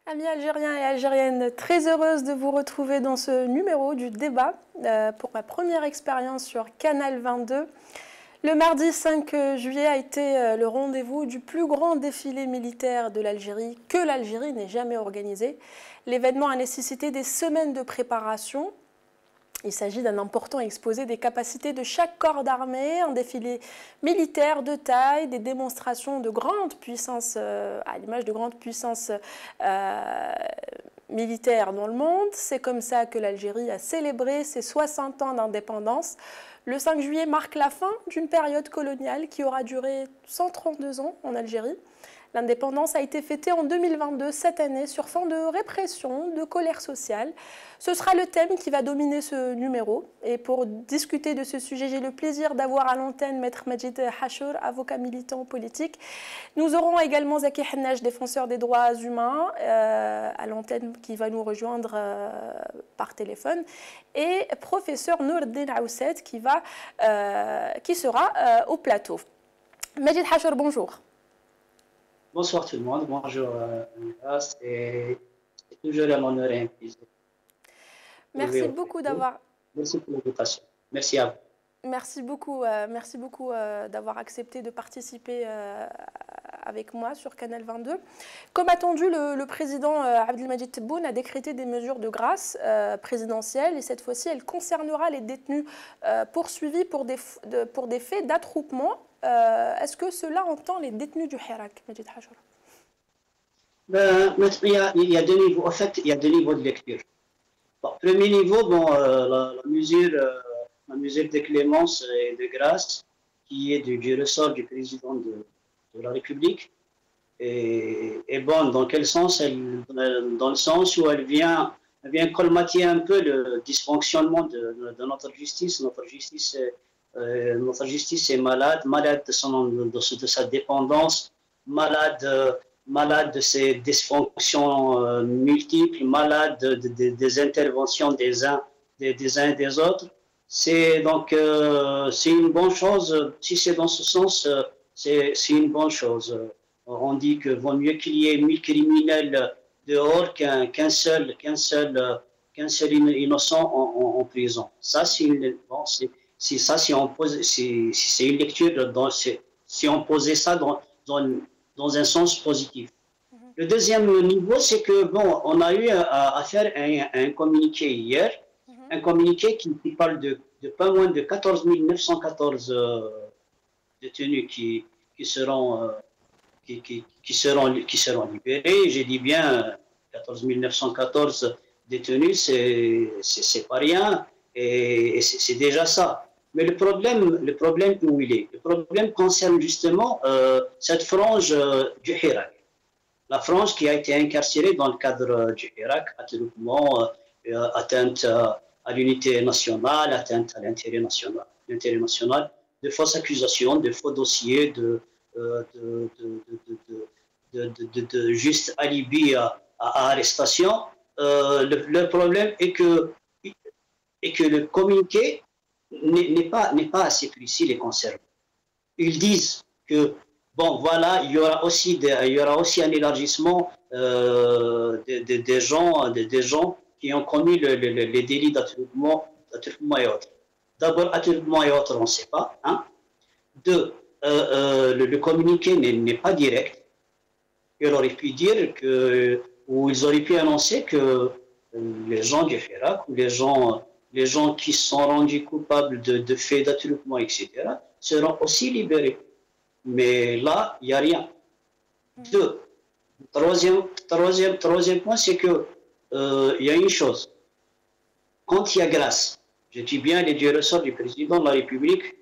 Amis algériens et algériennes, très heureuse de vous retrouver dans ce numéro du débat pour ma première expérience sur Canal 22. Le mardi 5 juillet a été le rendez-vous du plus grand défilé militaire de l'Algérie que l'Algérie n'ait jamais organisé. L'événement a nécessité des semaines de préparation. Il s'agit d'un important exposé des capacités de chaque corps d'armée, un défilé militaire de taille, des démonstrations de grande puissance, à l'image de grandes puissances militaires dans le monde. C'est comme ça que l'Algérie a célébré ses 60 ans d'indépendance. Le 5 juillet marque la fin d'une période coloniale qui aura duré 132 ans en Algérie. L'indépendance a été fêtée en 2022, cette année, sur fond de répression, de colère sociale. Ce sera le thème qui va dominer ce numéro. Et pour discuter de ce sujet, j'ai le plaisir d'avoir à l'antenne Maître Majid Hachour, avocat militant politique. Nous aurons également Zaki Hennaj, défenseur des droits humains, à l'antenne qui va nous rejoindre par téléphone. Et professeur Nourdine Aousset qui sera au plateau. Majid Hachour, bonjour. Bonsoir tout le monde, bonjour c'est toujours un honneur et un plaisir. Merci beaucoup d'avoir... Merci pour l'invitation. Merci à vous. Merci beaucoup d'avoir accepté de participer avec moi sur Canal 22. Comme attendu, le président Abdelmadjid Tebboune a décrété des mesures de grâce présidentielles et cette fois-ci, elle concernera les détenus poursuivis pour des faits d'attroupement. Est-ce que cela entend les détenus du Hirak, Majid Hachour? Il y a deux niveaux. En fait, il y a deux niveaux de lecture. Bon, premier niveau, la mesure de clémence et de grâce qui est du ressort du président de la République. Et bon, dans quel sens? Dans le sens où elle vient colmater un peu le dysfonctionnement de notre justice. Notre justice est malade de sa dépendance, malade de ses dysfonctions multiples, malade des interventions des uns et des autres. C'est une bonne chose. Si c'est dans ce sens, c'est une bonne chose. On dit que vaut mieux qu'il y ait 1000 criminels dehors qu'un seul innocent en prison. Ça, c'est une lecture, si on posait ça dans un sens positif. Le deuxième niveau, c'est que on a eu à faire un communiqué hier, un communiqué qui parle de pas moins de 14 914 détenus qui seront libérés. J'ai dit bien 14 914 détenus, c'est pas rien, et c'est déjà ça. Mais le problème où il est? Le problème concerne justement cette frange du Hirak. La frange qui a été incarcérée dans le cadre du Hirak, attroupement, atteinte à l'unité nationale, atteinte à l'intérêt national, de fausses accusations, de faux dossiers, de juste alibi à arrestation. Le problème est que le communiqué n'est pas assez précis les concernant. Ils disent que voilà, il y aura aussi un élargissement des gens qui ont commis les délits d'attroupement et autres. D'abord, attroupement et autres, on ne sait pas. Hein. Deux, le communiqué n'est pas direct. Il aurait pu dire ou ils auraient pu annoncer que les gens du Hirak ou les gens qui sont rendus coupables de faits d'attroupement, etc., seront aussi libérés. Mais là, il n'y a rien. Deux, troisième point, c'est que il y a une chose. Quand il y a grâce, je dis bien les deux ressorts du président de la République,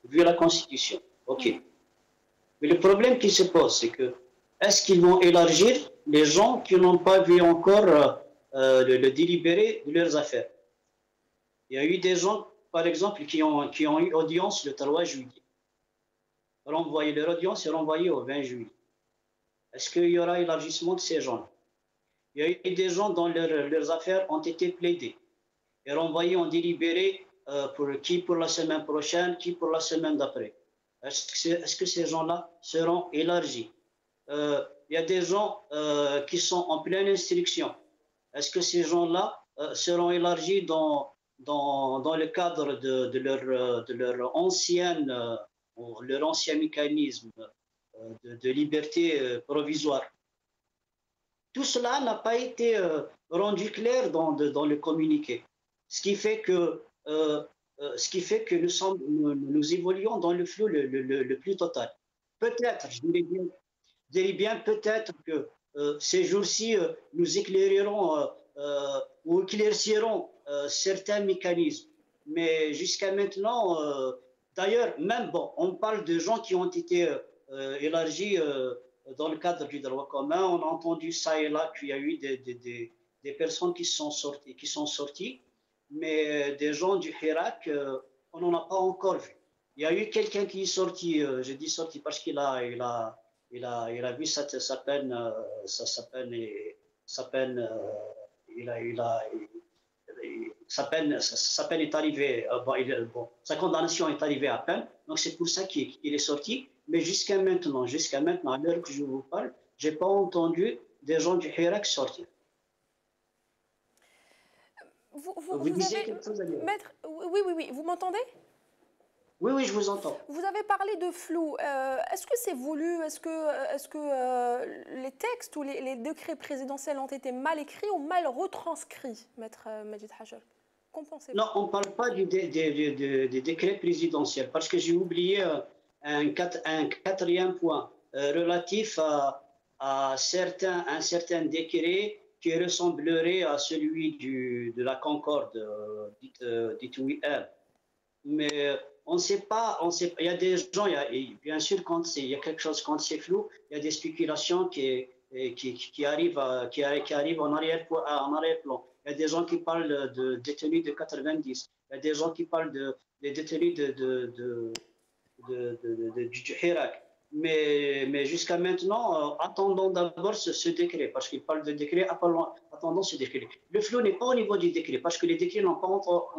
vu la Constitution. OK. Mais le problème qui se pose, c'est que est-ce qu'ils vont élargir les gens qui n'ont pas vu encore le délibéré de leurs affaires? Il y a eu des gens, par exemple, qui ont eu audience le 3 juillet. Leur audience est renvoyée au 20 juillet. Est-ce qu'il y aura élargissement de ces gens-là? Il y a eu des gens dont leurs affaires ont été plaidées et renvoyées en délibéré pour la semaine prochaine, qui pour la semaine d'après. Est-ce que ces gens-là seront élargis? il y a des gens qui sont en pleine instruction. Est-ce que ces gens-là seront élargis dans le cadre de leur ancien mécanisme de liberté provisoire? Tout cela n'a pas été rendu clair dans le communiqué, ce qui fait que nous évoluons dans le flou le plus total. Peut-être, je dirais bien peut-être que ces jours-ci nous éclairerons ou éclairciront certains mécanismes. Mais jusqu'à maintenant, d'ailleurs, même bon, on parle de gens qui ont été élargis dans le cadre du droit commun. On a entendu ça et là qu'il y a eu des personnes qui sont sorties, mais des gens du Hirak, on n'en a pas encore vu. Il y a eu quelqu'un qui est sorti, je dis sorti parce qu'il a vu sa peine, sa peine est arrivée, sa condamnation est arrivée à peine, donc c'est pour ça qu'il est sorti. Mais jusqu'à maintenant, à l'heure que je vous parle, je n'ai pas entendu des gens du Hirak sortir. Vous disiez quelque chose à dire? Maître, oui, vous m'entendez? Oui, je vous entends. Vous avez parlé de flou. Est-ce que c'est voulu? Est-ce que les textes ou les décrets présidentiels ont été mal écrits ou mal retranscrits, Maître Majid Hachol? Qu'en pensez-vous? Non, on ne parle pas des décrets présidentiels, parce que j'ai oublié un quatrième point relatif à un certain décret qui ressemblerait à celui de la Concorde, dite WIM. Mais on ne sait pas, il y a des gens, bien sûr, quand il y a quelque chose, quand c'est flou, il y a des spéculations qui arrivent en arrière-plan. Il y a des gens qui parlent de détenus de 90, il y a des gens qui parlent des détenus du Hirak. Mais jusqu'à maintenant, attendons d'abord ce décret, parce qu'il parle de décret, attendons ce décret. Le flou n'est pas au niveau du décret, parce que les décrets n'ont pas encore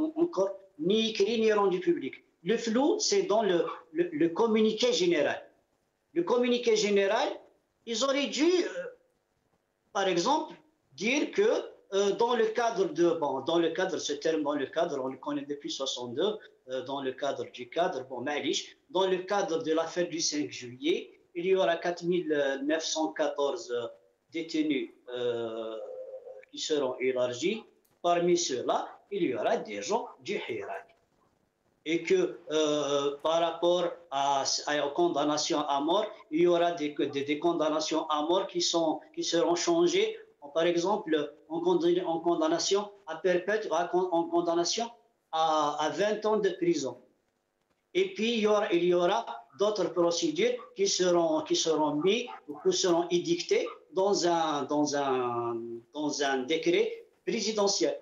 ni écrit ni rendu public. Le flou, c'est dans le communiqué général. Le communiqué général, ils auraient dû, par exemple, dire que dans le cadre, ce terme, on le connaît depuis 62, dans le cadre, dans le cadre de l'affaire du 5 juillet, il y aura 4914 détenus qui seront élargis. Parmi ceux-là, il y aura des gens du Hirak. Et que par rapport aux condamnations à mort, il y aura des condamnations à mort qui seront changées, par exemple en condamnation à perpète, en condamnation à 20 ans de prison. Et puis il y aura d'autres procédures qui seront mises ou qui seront édictées dans un décret présidentiel.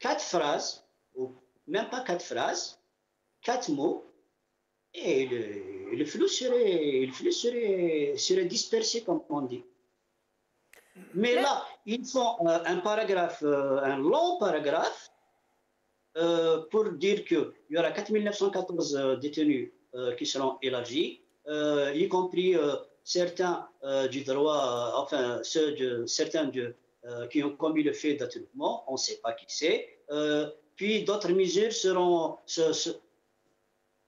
4 phrases, ou même pas 4 phrases, 4 mots, et le flou serait dispersé, comme on dit. Mais là, ils font un long paragraphe pour dire qu'il y aura 4914 détenus qui seront élargis, y compris certains du droit, certains qui ont commis le fait d'attroupement, on ne sait pas qui c'est. Puis d'autres mesures seront...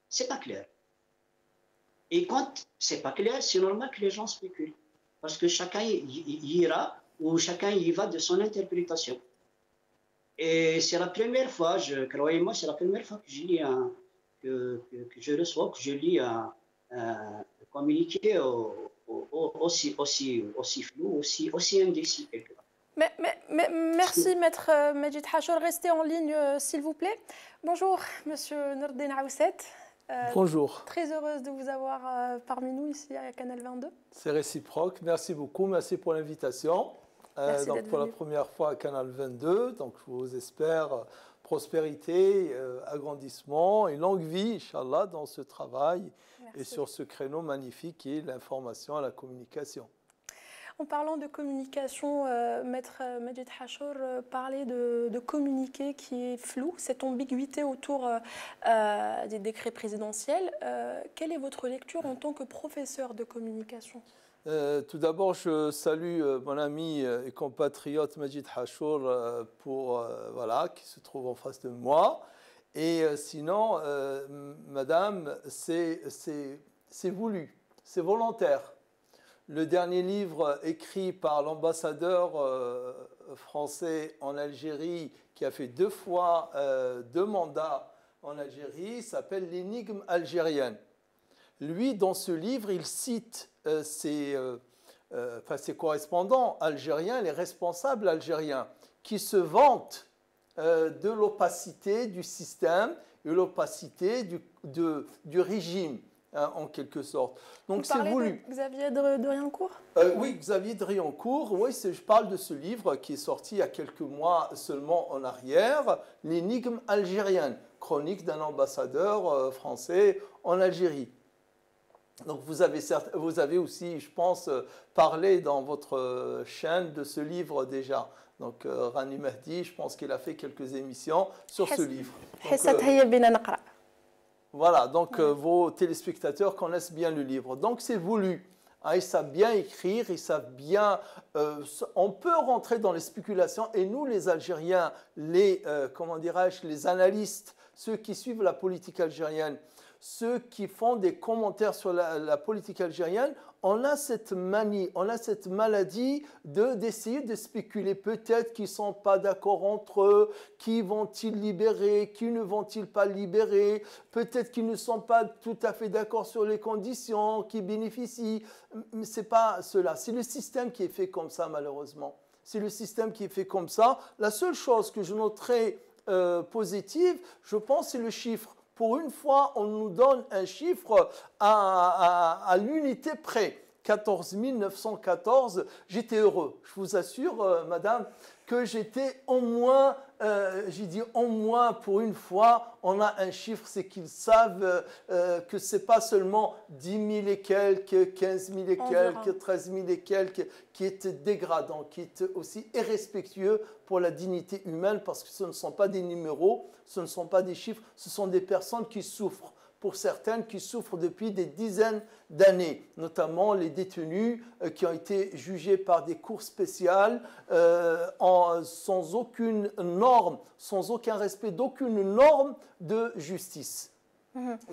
C'est pas clair. Et quand c'est pas clair, c'est normal que les gens spéculent. Parce que chacun y ira ou chacun y va de son interprétation. Et c'est la première fois, croyez-moi, c'est la première fois que je lis que je lis un communiqué aussi flou, aussi indécis quelque part. Merci, Maître Majid Hachol. Restez en ligne, s'il vous plaît. Bonjour, Monsieur Nordin Aousset. Bonjour. Très heureuse de vous avoir parmi nous ici à Canal 22. C'est réciproque. Merci beaucoup. Merci pour l'invitation. Donc pour la première fois à Canal 22. Donc je vous espère prospérité, agrandissement et longue vie, Inch'Allah, dans ce travail. Merci. Et sur ce créneau magnifique qui est l'information et la communication. En parlant de communication, Maître Majid Hachour parlait de communiqué qui est flou, cette ambiguïté autour des décrets présidentiels. Quelle est votre lecture en tant que professeur de communication? Tout d'abord, je salue mon ami et compatriote Majid Hachour voilà, qui se trouve en face de moi. Et sinon, madame, c'est voulu, c'est volontaire. Le dernier livre écrit par l'ambassadeur français en Algérie, qui a fait 2 fois 2 mandats en Algérie, s'appelle L'énigme algérienne. Lui, dans ce livre, il cite ses correspondants algériens, les responsables algériens, qui se vantent de l'opacité du système et l'opacité du régime, hein, en quelque sorte. Donc c'est voulu. De Xavier Driancourt Oui, Xavier Driancourt, oui, je parle de ce livre qui est sorti il y a quelques mois seulement en arrière, L'énigme algérienne, chronique d'un ambassadeur français en Algérie. Donc vous avez aussi, je pense, parlé dans votre chaîne de ce livre déjà. Donc Rani Mahdi, je pense qu'il a fait quelques émissions sur ce livre. Donc, voilà, donc vos téléspectateurs connaissent bien le livre. Donc c'est voulu. Hein, ils savent bien écrire, ils savent bien... on peut rentrer dans les spéculations et nous, les Algériens, comment dirais-je, les analystes, ceux qui suivent la politique algérienne, ceux qui font des commentaires sur la politique algérienne, on a cette manie, on a cette maladie d'essayer de spéculer. Peut-être qu'ils ne sont pas d'accord entre eux, qui vont-ils libérer, qui ne vont-ils pas libérer, peut-être qu'ils ne sont pas tout à fait d'accord sur les conditions, qui bénéficient. Mais ce n'est pas cela, c'est le système qui est fait comme ça malheureusement. C'est le système qui est fait comme ça. La seule chose que je noterai positive, je pense, c'est le chiffre. Pour une fois, on nous donne un chiffre à l'unité près. 14 914, j'étais heureux. Je vous assure, madame, que j'étais au moins, j'ai dit au moins pour une fois, on a un chiffre, c'est qu'ils savent que ce n'est pas seulement 10 000 et quelques, 15 000 et quelques, 13 000 et quelques, qui est dégradant, qui est aussi irrespectueux pour la dignité humaine, parce que ce ne sont pas des numéros, ce ne sont pas des chiffres, ce sont des personnes qui souffrent. Pour certaines qui souffrent depuis des dizaines d'années, notamment les détenus qui ont été jugés par des cours spéciales sans aucune norme, sans aucun respect d'aucune norme de justice.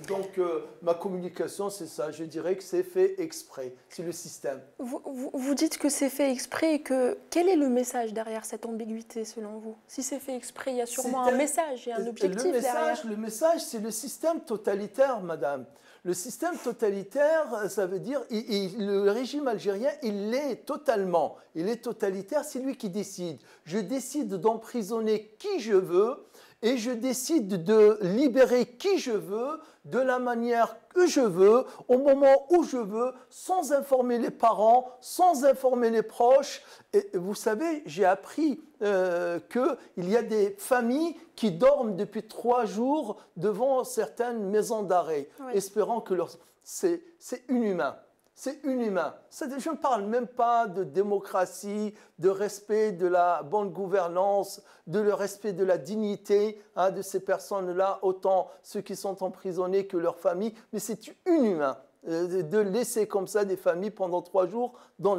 Donc, ma communication, c'est ça. Je dirais que c'est fait exprès. C'est le système. Vous dites que c'est fait exprès et que... Quel est le message derrière cette ambiguïté, selon vous? Si c'est fait exprès, il y a sûrement un message et un objectif derrière. Le message, c'est le système totalitaire, madame. Le système totalitaire, ça veut dire... le régime algérien, il est totalement... Il est totalitaire, c'est lui qui décide. Je décide d'emprisonner qui je veux... Et je décide de libérer qui je veux, de la manière que je veux, au moment où je veux, sans informer les parents, sans informer les proches. Et vous savez, j'ai appris qu'il y a des familles qui dorment depuis 3 jours devant certaines maisons d'arrêt, oui, espérant que c'est inhumain. C'est inhumain. Je ne parle même pas de démocratie, de respect de la bonne gouvernance, de le respect de la dignité de ces personnes-là, autant ceux qui sont emprisonnés que leurs familles. Mais c'est inhumain de laisser comme ça des familles pendant 3 jours dans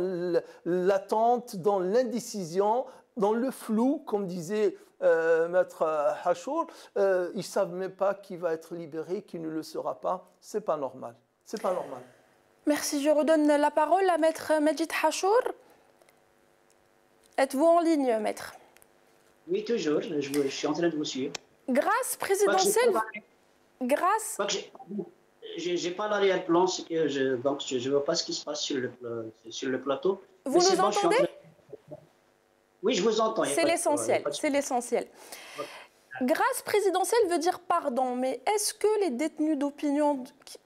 l'attente, dans l'indécision, dans le flou, comme disait Maître Hachour. Ils ne savent même pas qui va être libéré, qui ne le sera pas. Ce n'est pas normal. C'est pas normal. Merci, je redonne la parole à Maître Majid Hachour. Êtes-vous en ligne, Maître? Oui, toujours. Je suis en train de vous suivre. Grâce présidentielle... Grâce... Je n'ai pas l'arrière-plan, donc je ne vois pas ce qui se passe sur le plateau. Vous nous entendez? Oui, je vous entends. C'est l'essentiel, c'est l'essentiel. Grâce présidentielle veut dire pardon, mais est-ce que les détenus d'opinion,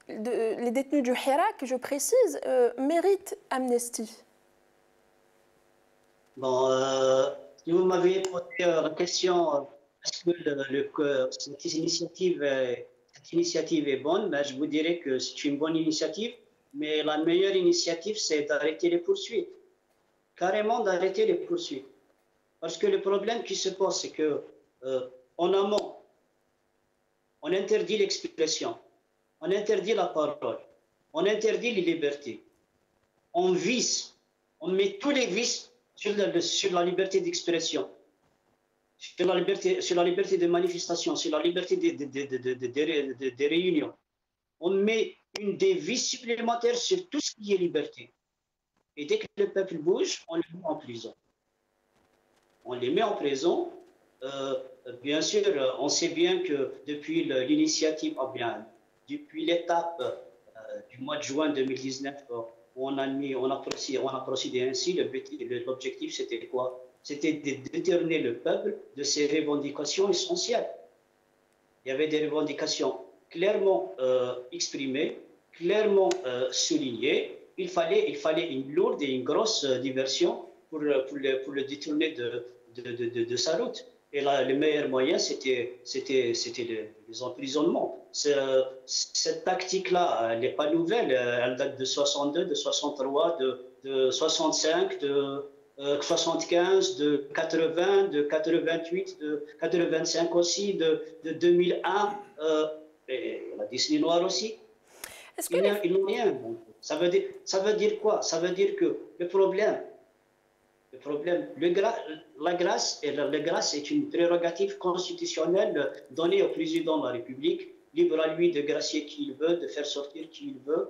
les détenus du Hirak, je précise, méritent amnistie? Bon, si vous m'aviez posé la question, est-ce que cette initiative est bonne, ben, je vous dirais que c'est une bonne initiative, mais la meilleure initiative, c'est d'arrêter les poursuites. carrément d'arrêter les poursuites. Parce que le problème qui se pose, c'est que en amont, on interdit l'expression, on interdit la parole, on interdit les libertés. On vise, on met tous les vices sur la liberté d'expression, sur la liberté de manifestation, sur la liberté des réunions. On met des vices supplémentaires sur tout ce qui est liberté. Et dès que le peuple bouge, on les met en prison. On les met en prison. Bien sûr, on sait bien que depuis l'initiative, depuis l'étape du mois de juin 2019, où on a procédé ainsi, l'objectif c'était quoi? C'était de détourner le peuple de ses revendications essentielles. Il y avait des revendications clairement exprimées, clairement soulignées. Il fallait une lourde et une grosse diversion pour le détourner de sa route. Et là, le meilleur moyen, c'était les emprisonnements. Cette tactique-là, elle n'est pas nouvelle. Elle date de 62, de 63, de 65, de 75, de 80, de 88, de 85 aussi, de 2001, et la Disney noire aussi. Il n'y a rien. Ça veut dire quoi? Ça veut dire que le problème, la grâce est une prérogative constitutionnelle donnée au président de la République, libre à lui de gracier qui il veut, de faire sortir qui il veut,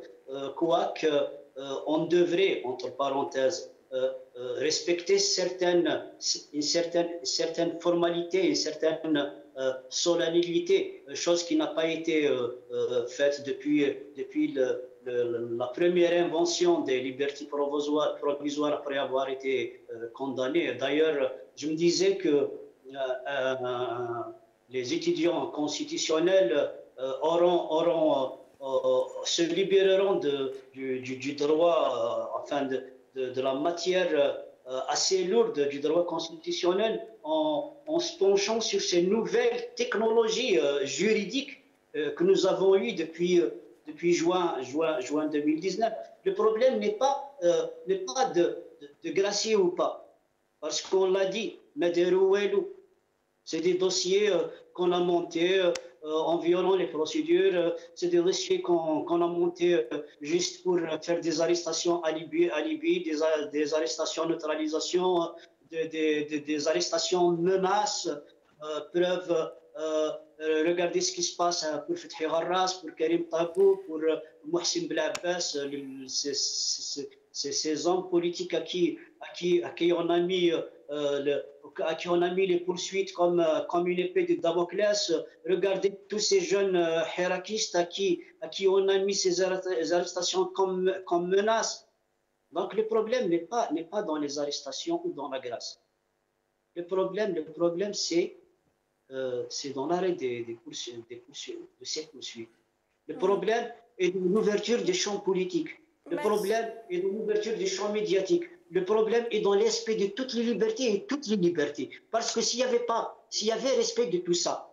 quoique on devrait, entre parenthèses, respecter une certaine formalité, une certaine solennité, chose qui n'a pas été faite depuis la première invention des libertés provisoires après avoir été condamné. D'ailleurs, je me disais que les étudiants constitutionnels se libéreront du droit, de la matière assez lourde du droit constitutionnel en se penchant sur ces nouvelles technologies juridiques que nous avons eues depuis juin 2019. Le problème n'est pas de gracier ou pas, parce qu'on l'a dit, c'est des dossiers qu'on a montés en violant les procédures, c'est des dossiers qu'on a montés juste pour faire des arrestations alibi, des arrestations neutralisation, des arrestations menaces, preuves. Regardez ce qui se passe pour Fethi Harras, pour Karim Tabou, pour Mohsin Blaabbas, ces hommes politiques à qui on a mis les poursuites comme une épée de Damoclès. Regardez tous ces jeunes hirakistes à qui on a mis ces arrestations comme menace. Donc le problème n'est pas dans les arrestations ou dans la grâce. Le problème c'est dans l'arrêt de ces poursuites. Le problème est dans l'ouverture des champs politiques. Le problème est dans l'ouverture des champs médiatiques. Le problème est dans l'aspect de toutes les libertés et toutes les libertés. Parce que s'il y avait respect de tout ça,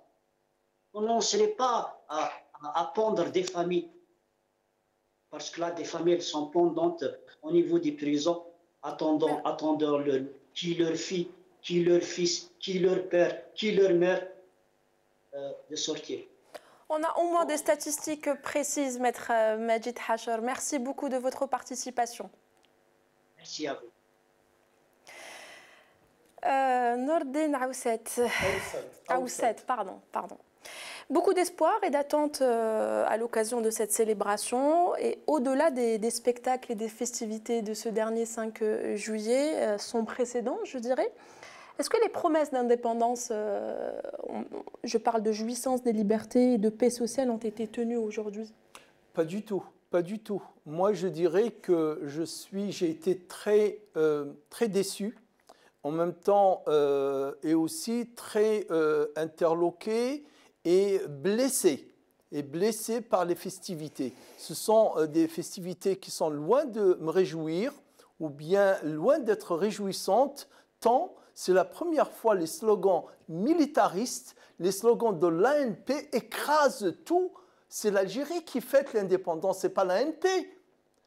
on n'en serait pas à pendre des familles. Parce que là, des familles sont pendantes au niveau des prisons, attendant qui leur fille, qui leur fils, qui leur père, qui leur mère de sortir. On a au moins des statistiques précises, Maître Majid Hachar. Merci beaucoup de votre participation. Merci à vous. Nordin Aousset, pardon. Beaucoup d'espoir et d'attente à l'occasion de cette célébration et au-delà des spectacles et des festivités de ce dernier 5 juillet, son précédent, je dirais. Est-ce que les promesses d'indépendance, je parle de jouissance des libertés et de paix sociale, ont été tenues aujourd'hui? Pas du tout, pas du tout. Moi, je dirais que j'ai été très déçu, en même temps, et aussi très interloqué et blessé par les festivités. Ce sont des festivités qui sont loin de me réjouir, ou bien loin d'être réjouissantes, tant c'est la première fois les slogans militaristes, les slogans de l'ANP écrasent tout. C'est l'Algérie qui fête l'indépendance, ce n'est pas l'ANP.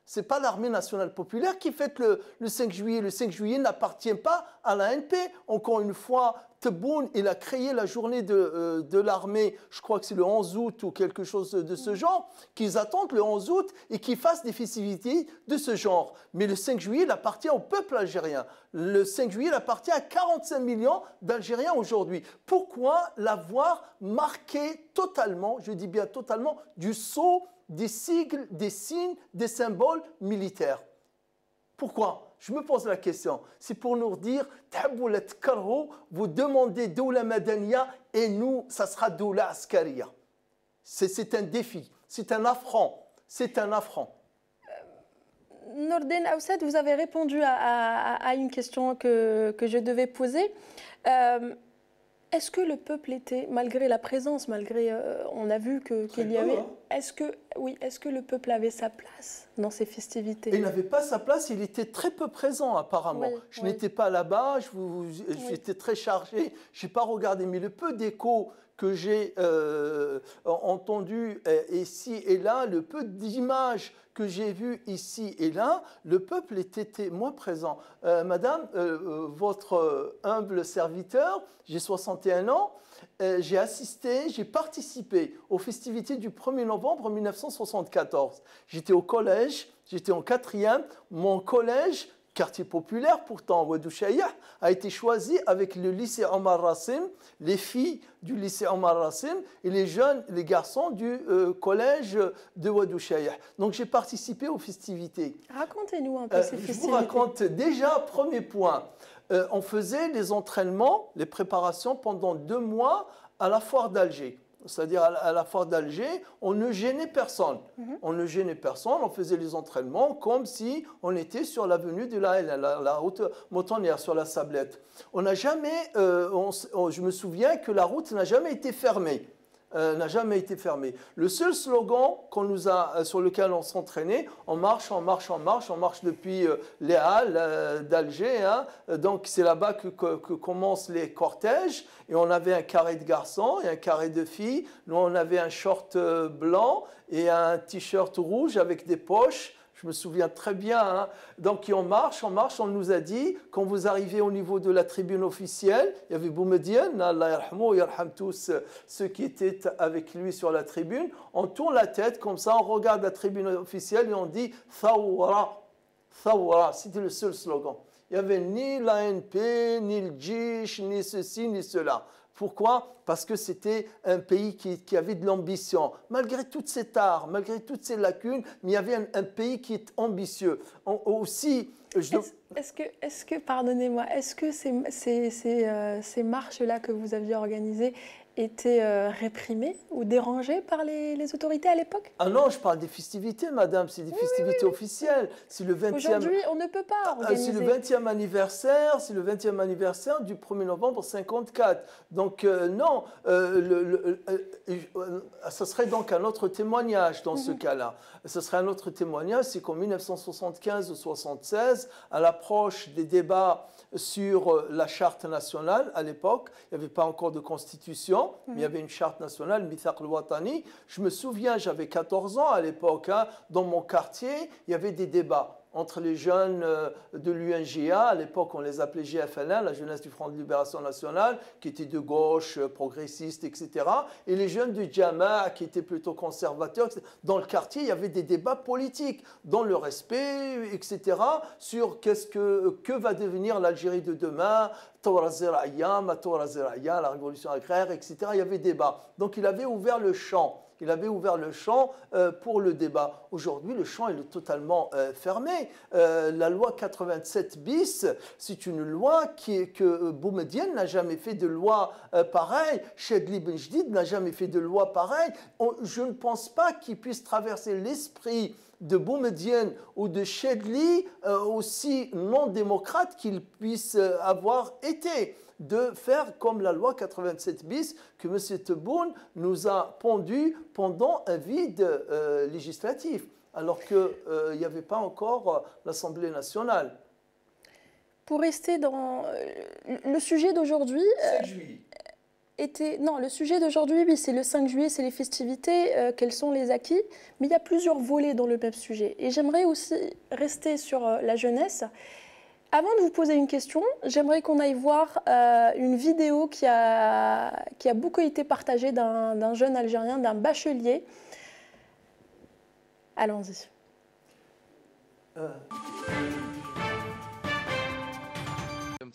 Ce n'est pas l'armée nationale populaire qui fête le 5 juillet. Le 5 juillet n'appartient pas à l'ANP. Encore une fois, Tebboune, il a créé la journée de l'armée, je crois que c'est le 11 août ou quelque chose de ce genre, qu'ils attendent le 11 août et qu'ils fassent des festivités de ce genre. Mais le 5 juillet, il appartient au peuple algérien. Le 5 juillet, il appartient à 45 millions d'Algériens aujourd'hui. Pourquoi l'avoir marqué totalement, je dis bien totalement, du sceau, des sigles, des signes, des symboles militaires? Pourquoi? Je me pose la question. C'est pour nous dire, vous demandez Doula Madania et nous, ça sera Doula Askaria. C'est un défi, c'est un affront, c'est un affront. Nordin Aoussad, vous avez répondu à une question que je devais poser. Est-ce que le peuple était, malgré la présence, malgré, on a vu qu'il y avait, est-ce que le peuple avait sa place dans ces festivités? Il n'avait pas sa place, il était très peu présent apparemment. Oui, je n'étais pas là-bas, j'étais très chargé, je n'ai pas regardé, mais le peu d'écho que j'ai entendu ici et là, le peu d'images que j'ai vues ici et là, le peuple était moins présent. Madame, votre humble serviteur, j'ai 61 ans, j'ai assisté, j'ai participé aux festivités du 1er novembre 1974. J'étais au collège, j'étais en 4e, mon collège, quartier populaire pourtant, Wadou Chayah, a été choisi avec le lycée Omar Rassim, les filles du lycée Omar Rassim et les jeunes, les garçons du collège de Wadou Chayah. Donc j'ai participé aux festivités. Racontez-nous un peu ces festivités. Je vous raconte déjà, premier point, on faisait les entraînements, les préparations pendant 2 mois à la foire d'Alger. C'est-à-dire à la foire d'Alger, on ne gênait personne. On ne gênait personne, on faisait les entraînements comme si on était sur l'avenue de la route montagnère, sur la Sablette. On n'a jamais, je me souviens que la route n'a jamais été fermée. Le seul slogan sur lequel on s'entraînait, on marche depuis les halles d'Alger. Hein. Donc c'est là-bas que commencent les cortèges. Et on avait un carré de garçons et un carré de filles. Nous, on avait un short blanc et un t-shirt rouge avec des poches. Je me souviens très bien. Hein. Donc, on marche. On nous a dit, quand vous arrivez au niveau de la tribune officielle, il y avait Boumediene, Allah yarhamou, yarham tous ceux qui étaient avec lui sur la tribune. On tourne la tête comme ça, on regarde la tribune officielle et on dit « Thawra ». Thawra, c'était le seul slogan. Il n'y avait ni l'ANP, ni le Djish, ni ceci, ni cela. Pourquoi? Parce que c'était un pays qui avait de l'ambition. Malgré toutes ces tares, malgré toutes ces lacunes, mais il y avait un pays qui est ambitieux. Est-ce que, pardonnez-moi, est-ce que ces marches-là que vous aviez organisées étaient réprimées ou dérangées par les autorités à l'époque? Ah non, je parle des festivités, madame, c'est des festivités officielles. C'est le 20e... Aujourd'hui, on ne peut pas organiser. C'est le 20e anniversaire, du 1er novembre 54. Donc non, ça serait donc un autre témoignage dans ce cas-là. Ce serait un autre témoignage, c'est qu'en 1975 ou 76, à l'approche des débats sur la charte nationale, à l'époque, il n'y avait pas encore de constitution, mais il y avait une charte nationale, Mithaq al-Watani. Je me souviens, j'avais 14 ans à l'époque, hein, dans mon quartier, il y avait des débats entre les jeunes de l'UNGA, à l'époque on les appelait GFLN, la jeunesse du Front de Libération Nationale, qui était de gauche, progressiste, etc. Et les jeunes du Jama, qui étaient plutôt conservateurs. Dans le quartier, il y avait des débats politiques, dans le respect, etc., sur que va devenir l'Algérie de demain, la révolution agraire, etc. Il y avait débat. Donc il avait ouvert le champ. Pour le débat. Aujourd'hui, le champ est totalement fermé. La loi 87 bis, c'est une loi que Boumediene n'a jamais fait de loi pareille. Chedli Benjdid n'a jamais fait de loi pareille. Je ne pense pas qu'il puisse traverser l'esprit de Boumediene ou de Chedli aussi non démocrate qu'il puisse avoir été, de faire comme la loi 87 bis que M. Tebboune nous a pondu pendant un vide législatif, alors qu'il n'y avait pas encore l'Assemblée nationale. Pour rester dans le sujet d'aujourd'hui... 5 juillet. Non, le sujet d'aujourd'hui, oui, c'est le 5 juillet, c'est les festivités, quels sont les acquis, mais il y a plusieurs volets dans le même sujet. Et j'aimerais aussi rester sur la jeunesse. Avant de vous poser une question, j'aimerais qu'on aille voir une vidéo qui a beaucoup été partagée d'un jeune Algérien, d'un bachelier. Allons-y.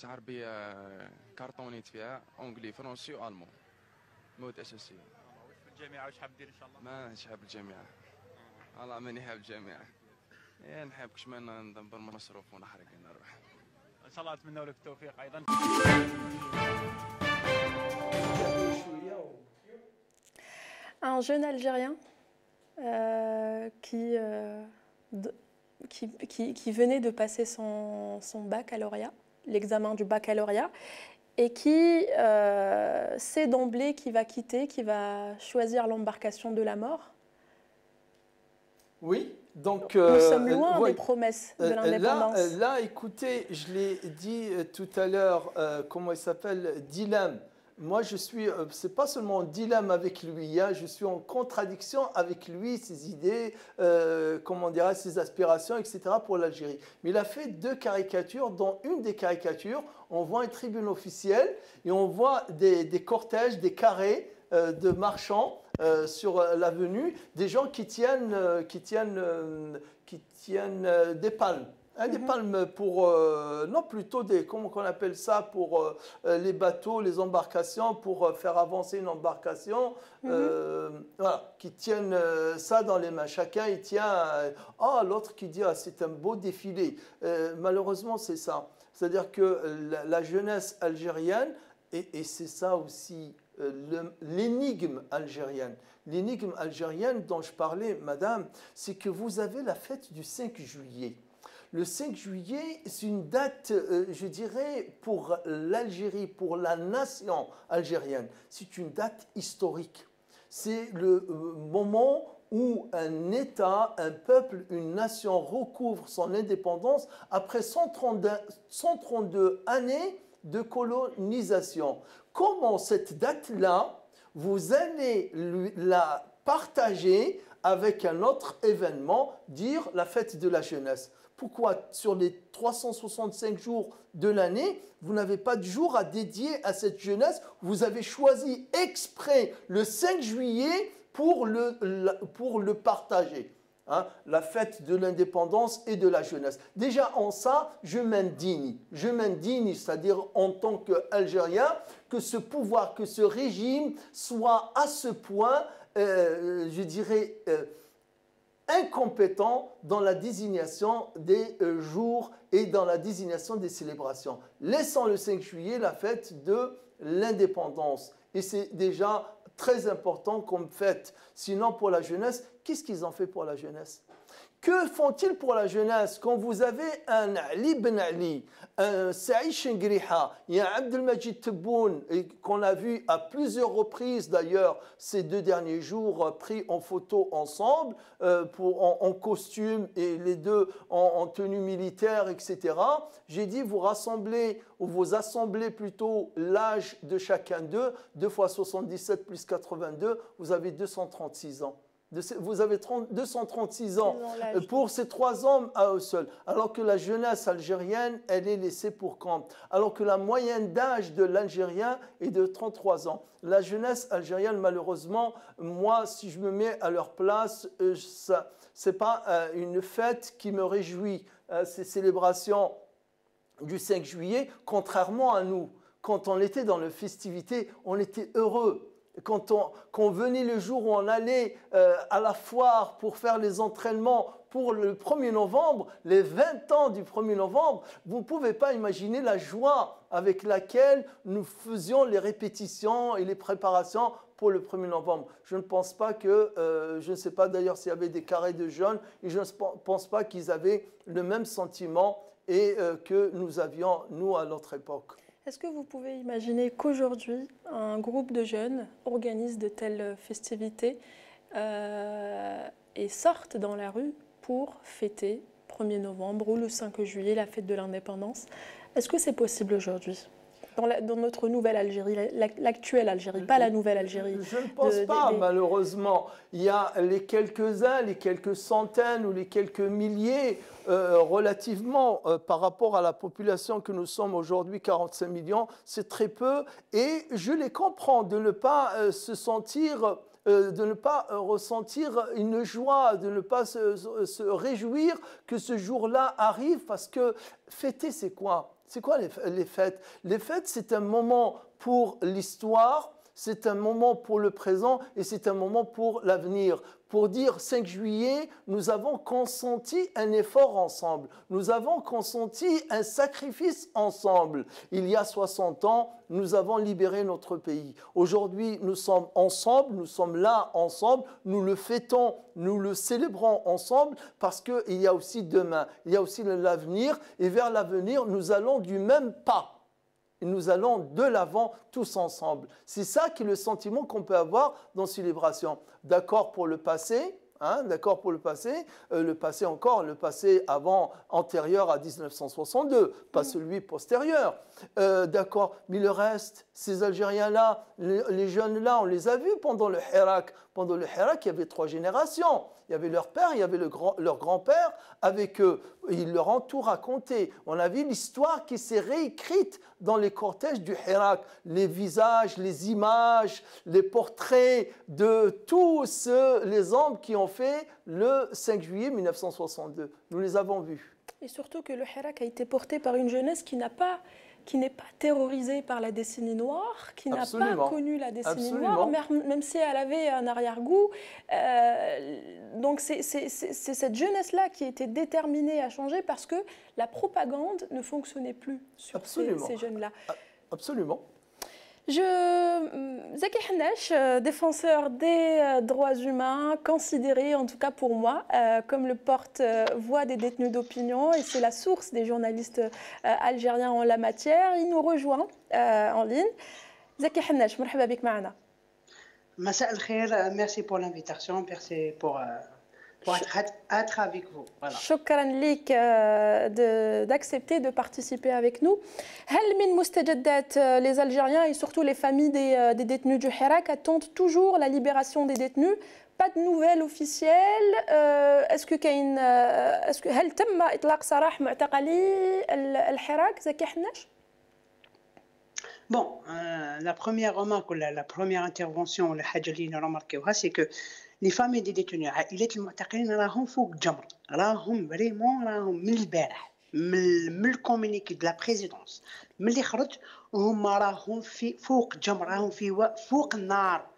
عربية كرتونيت فيها اونجلي فرنسي والمون مواد اساسيه. في الجامعه واش حاب دير ان شاء الله؟ ما نحب الجامعه والله ماني حاب الجامعه نحب كش ما ندبر مصروف ونحرق نروح ان شاء الله اتمنى لك التوفيق ايضا. Un jeune Algérien qui venait de passer son baccalauréat, l'examen du baccalauréat, et qui sait d'emblée qu'il va quitter, qu'il va choisir l'embarcation de la mort. Oui, donc... Nous sommes loin des promesses de l'indépendance. Là, écoutez, je l'ai dit tout à l'heure, comment il s'appelle, dilemme. Moi, je suis, c'est pas seulement en dilemme avec lui, hein, je suis en contradiction avec lui, ses idées, comment dirais, ses aspirations, etc. pour l'Algérie. Mais il a fait 2 caricatures, dont une des caricatures, on voit une tribune officielle et on voit des cortèges, des carrés de marchands sur l'avenue, des gens qui tiennent des palmes. Hein, des palmes pour, non plutôt des, comment on appelle ça, pour les bateaux, les embarcations, pour faire avancer une embarcation, voilà, qui tiennent ça dans les mains. Chacun il tient, l'autre qui dit c'est un beau défilé. Malheureusement c'est ça. C'est-à-dire que la jeunesse algérienne, et c'est ça aussi l'énigme algérienne. L'énigme algérienne dont je parlais, madame, c'est que vous avez la fête du 5 juillet. Le 5 juillet, c'est une date, je dirais, pour l'Algérie, pour la nation algérienne. C'est une date historique. C'est le moment où un État, un peuple, une nation recouvre son indépendance après 132 années de colonisation. Comment cette date-là, vous allez la partager avec un autre événement, dire la fête de la jeunesse? Pourquoi sur les 365 jours de l'année, vous n'avez pas de jour à dédier à cette jeunesse? Vous avez choisi exprès le 5 juillet pour le partager. Hein, la fête de l'indépendance et de la jeunesse. Déjà en ça, je m'indigne. Je m'indigne, c'est-à-dire en tant qu'Algérien, que ce pouvoir, que ce régime soit à ce point, je dirais, incompétent dans la désignation des jours et dans la désignation des célébrations. Laissons le 5 juillet la fête de l'indépendance. Et c'est déjà très important comme fête. Sinon, pour la jeunesse, qu'est-ce qu'ils ont fait pour la jeunesse? Que font-ils pour la jeunesse? Quand vous avez un Ali Ben Ali, un Saïd Chengriha, il y a Abdelmajid Tebboune, qu'on a vu à plusieurs reprises d'ailleurs ces 2 derniers jours, pris en photo ensemble, en costume et les deux en tenue militaire, etc. J'ai dit vous rassemblez, ou vous assemblez plutôt l'âge de chacun d'eux, 2 fois 77 plus 82, vous avez 236 ans. Vous avez 236 ans pour ces 3 hommes à eux seuls. Alors que la jeunesse algérienne, elle est laissée pour compte. Alors que la moyenne d'âge de l'Algérien est de 33 ans. La jeunesse algérienne, malheureusement, moi, si je me mets à leur place, ce n'est pas une fête qui me réjouit. Ces célébrations du 5 juillet, contrairement à nous. Quand on était dans les festivités, on était heureux. Quand venait le jour où on allait à la foire pour faire les entraînements pour le 1er novembre, les 20 ans du 1er novembre, vous ne pouvez pas imaginer la joie avec laquelle nous faisions les répétitions et les préparations pour le 1er novembre. Je ne pense pas que, je ne sais pas d'ailleurs s'il y avait des carrés de jeunes, et je ne pense pas qu'ils avaient le même sentiment que nous avions, nous, à notre époque. Est-ce que vous pouvez imaginer qu'aujourd'hui, un groupe de jeunes organise de telles festivités et sortent dans la rue pour fêter 1er novembre ou le 5 juillet, la fête de l'indépendance? Est-ce que c'est possible aujourd'hui? dans notre nouvelle Algérie, l'actuelle Algérie, pas la nouvelle Algérie. Je ne pense pas, malheureusement. Il y a les quelques-uns, les quelques centaines ou les quelques milliers, relativement par rapport à la population que nous sommes aujourd'hui, 45 millions, c'est très peu. Et je les comprends de ne pas se sentir... de ne pas ressentir une joie, de ne pas se réjouir que ce jour-là arrive, parce que fêter, c'est quoi? C'est quoi les fêtes? Les fêtes, c'est un moment pour l'histoire, c'est un moment pour le présent et c'est un moment pour l'avenir. Pour dire 5 juillet, nous avons consenti un effort ensemble. Nous avons consenti un sacrifice ensemble. Il y a 60 ans, nous avons libéré notre pays. Aujourd'hui, nous sommes ensemble, nous sommes là ensemble, nous le fêtons, nous le célébrons ensemble parce qu'il y a aussi demain, il y a aussi l'avenir. Et vers l'avenir, nous allons du même pas. Et nous allons de l'avant tous ensemble. C'est ça qui est le sentiment qu'on peut avoir dans Célébration. D'accord pour le passé, hein, d'accord pour le passé encore, le passé antérieur à 1962, pas celui postérieur. D'accord, mais le reste, ces Algériens-là, les jeunes-là, on les a vus pendant le Hirak. Pendant le Hirak, il y avait 3 générations. Il y avait leur père, il y avait leur grand-père avec eux. Ils leur ont tout raconté. On a vu l'histoire qui s'est réécrite dans les cortèges du Hirak. Les visages, les images, les portraits de tous les hommes qui ont fait le 5 juillet 1962. Nous les avons vus. Et surtout que le Hirak a été porté par une jeunesse qui n'est pas terrorisée par la décennie noire, qui n'a pas connu la décennie noire, même si elle avait un arrière-goût. Donc c'est cette jeunesse-là qui était déterminée à changer parce que la propagande ne fonctionnait plus sur ces jeunes-là. Absolument. Zaki Hannesh, défenseur des droits humains, considéré en tout cas pour moi comme le porte-voix des détenus d'opinion, et c'est la source des journalistes algériens en la matière. Il nous rejoint en ligne. Zaki Hannesh, مرحبا بك معنا. مساء الخير, merci pour l'invitation, merci pour être avec vous. Voilà. شكرا لك d'accepter de participer avec nous. هل من مستجدات les Algériens et surtout les familles des détenus du Hirak attendent toujours la libération des détenus? Pas de nouvelles officielles. Est-ce que هل تم إطلاق سراح معتقلي الحراك زكي حناش؟ Bon, la première remarque ou la première intervention, c'est que les familles des détenus, عائلات المعتقلين راهم فوق الجمر, راهم فريمون راهم من البارح من الكومونيكي de la présidence ملي خرج وهم راهم في فوق الجمر, راهم في فوق النار.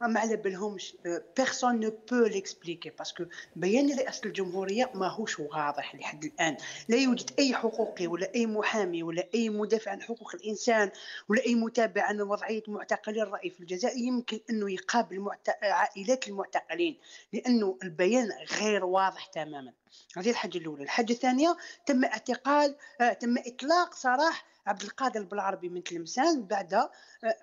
ما على بالهمش, personne ne peut l'expliquer parce que بيان رئاسة الجمهورية ما هوش واضح لحد الآن. لا يوجد أي حقوقي ولا أي محامي ولا أي مدافع عن حقوق الإنسان ولا أي متابع عن وضعية معتقلي الرأي في الجزائر يمكن أنه يقابل عائلات المعتقلين, لأنه البيان غير واضح تماما. هذه الحاجة الأولى. الحاجة الثانية, تم إطلاق سراح عبد القادر بالعربي من تلمسان بعد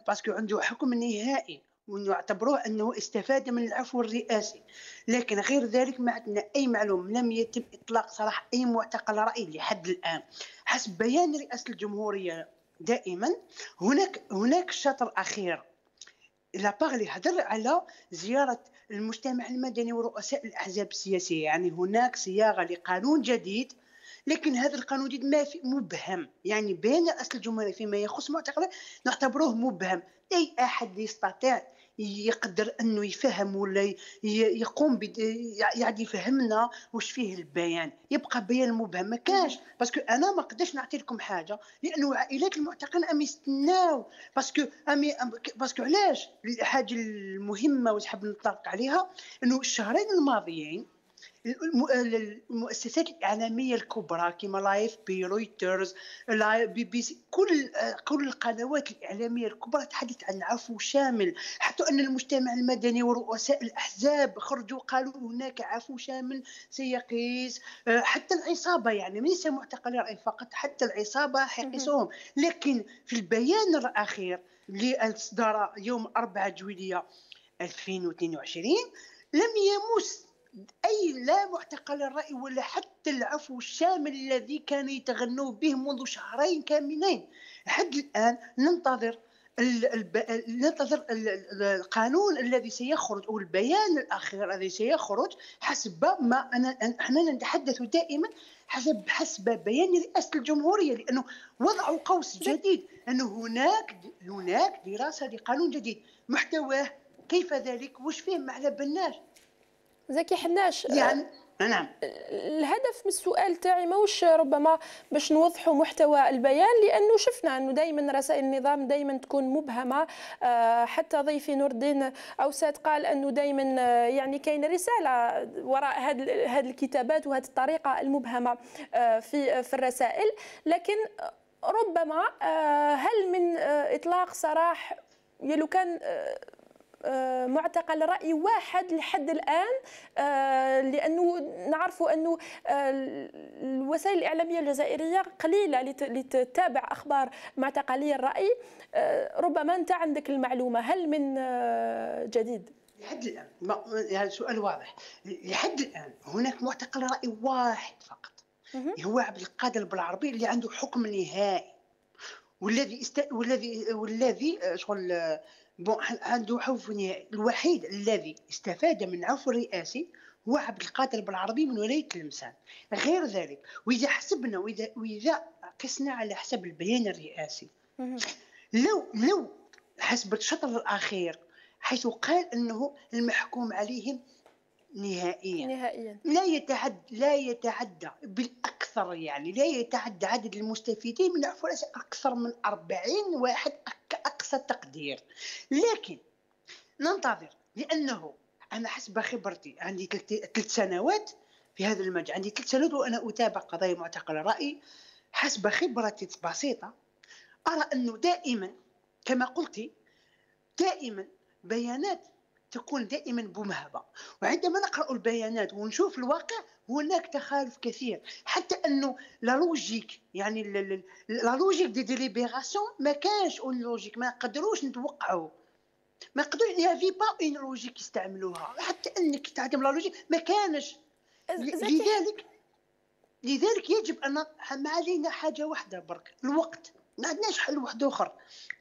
باسكو عنده حكم نهائي وأنه يعتبروه أنه استفاد من العفو الرئاسي, لكن غير ذلك ما عندنا أي معلوم. لم يتم إطلاق سراح أي معتقل رأي لحد الآن. حسب بيان رئاسة الجمهورية دائما هناك شطر أخير اللي هدر على زيارة المجتمع المدني ورؤساء الأحزاب السياسية. يعني هناك صياغة لقانون جديد, لكن هذا القانون الجديد ما في مبهم. يعني بين رئاسة الجمهورية فيما يخص معتقلين نعتبروه مبهم. أي أحد يستطيع يقدر أنه يفهم ولا يقوم يعني يفهمنا وش فيه البيان. يبقى بيان مبهم ما كاش, باسكو أنا ما قدرش نعطي لكم حاجة لأنه عائلات المعتقلين أم يستناو. باسكو علاش الحاجة المهمة وحاب نطلق عليها أنه الشهرين الماضيين المؤسسات الإعلامية الكبرى كما لايف بي, رويترز, بي بي سي, كل القنوات الإعلامية الكبرى تحدث عن عفو شامل. حتى أن المجتمع المدني ورؤساء الأحزاب خرجوا قالوا هناك عفو شامل سيقيس حتى العصابة, يعني ليس معتقلي رأي فقط, حتى العصابة حيقيسوهم. لكن في البيان الأخير اللي أصدر يوم 4 جويلية 2022 لم يمس أي لا معتقل الرأي ولا حتى العفو الشامل الذي كان يتغنوا به منذ شهرين كاملين. لحد الآن ننتظر ننتظر القانون الذي سيخرج أو البيان الأخير الذي سيخرج حسب ما احنا نتحدث دائما حسب بيان رئاسة الجمهورية، لأنه وضعوا قوس جديد أنه هناك دراسة لقانون جديد، محتواه كيف ذلك وش فيه ما على بالناش. زكي حناش يعني نعم، الهدف من السؤال تاعي ماهوش ربما باش نوضحوا محتوى البيان، لانه شفنا انه دائما رسائل النظام دائما تكون مبهمه. حتى ضيفي نور الدين اوساد قال انه دائما يعني كاينه رساله وراء هذه الكتابات وهذه الطريقه المبهمه في الرسائل. لكن ربما هل من اطلاق سراح لو كان معتقل رأي واحد لحد الآن، لأنه نعرفوا أنه الوسائل الإعلامية الجزائرية قليلة لتتابع أخبار معتقلي الرأي، ربما أنت عندك المعلومة، هل من جديد؟ لحد الآن يعني سؤال واضح، لحد الآن هناك معتقل رأي واحد فقط هو عبد القادر بالعربي اللي عنده حكم نهائي، والذي شغل عنده عفو نهائي. الوحيد الذي استفاد من عفو الرئاسي هو عبد القادر بالعربي من ولاية تلمسان. غير ذلك، وإذا حسبنا وإذا قسنا على حسب البيان الرئاسي، لو حسب الشطر الأخير حيث قال أنه المحكوم عليهم نهائيا لا يتعدى بالأكثر، يعني لا يتعدى عدد المستفيدين من عفو الرئاسي أكثر من 40 واحد كأقصى تقدير. لكن ننتظر، لأنه أنا حسب خبرتي عندي 3 سنوات في هذا المجال، عندي 3 سنوات وأنا أتابع قضايا معتقل الرأي. حسب خبرتي بسيطة أرى أنه دائما كما قلت دائما بيانات تكون دائما بمهبة، وعندما نقرأ البيانات ونشوف الواقع هناك تخالف كثير، حتى أنه لا لوجيك، يعني لا لوجيك دي ديليبيراسيون ما كانش اون لوجيك، ما قدروش نتوقعوا، ما قدروش يافي با اون لوجيك يستعملوها، حتى انك تعدم لا لوجيك ما كانش. لذلك يجب ان ما علينا حاجه واحده برك، الوقت، ما عندناش حل واحد اخر.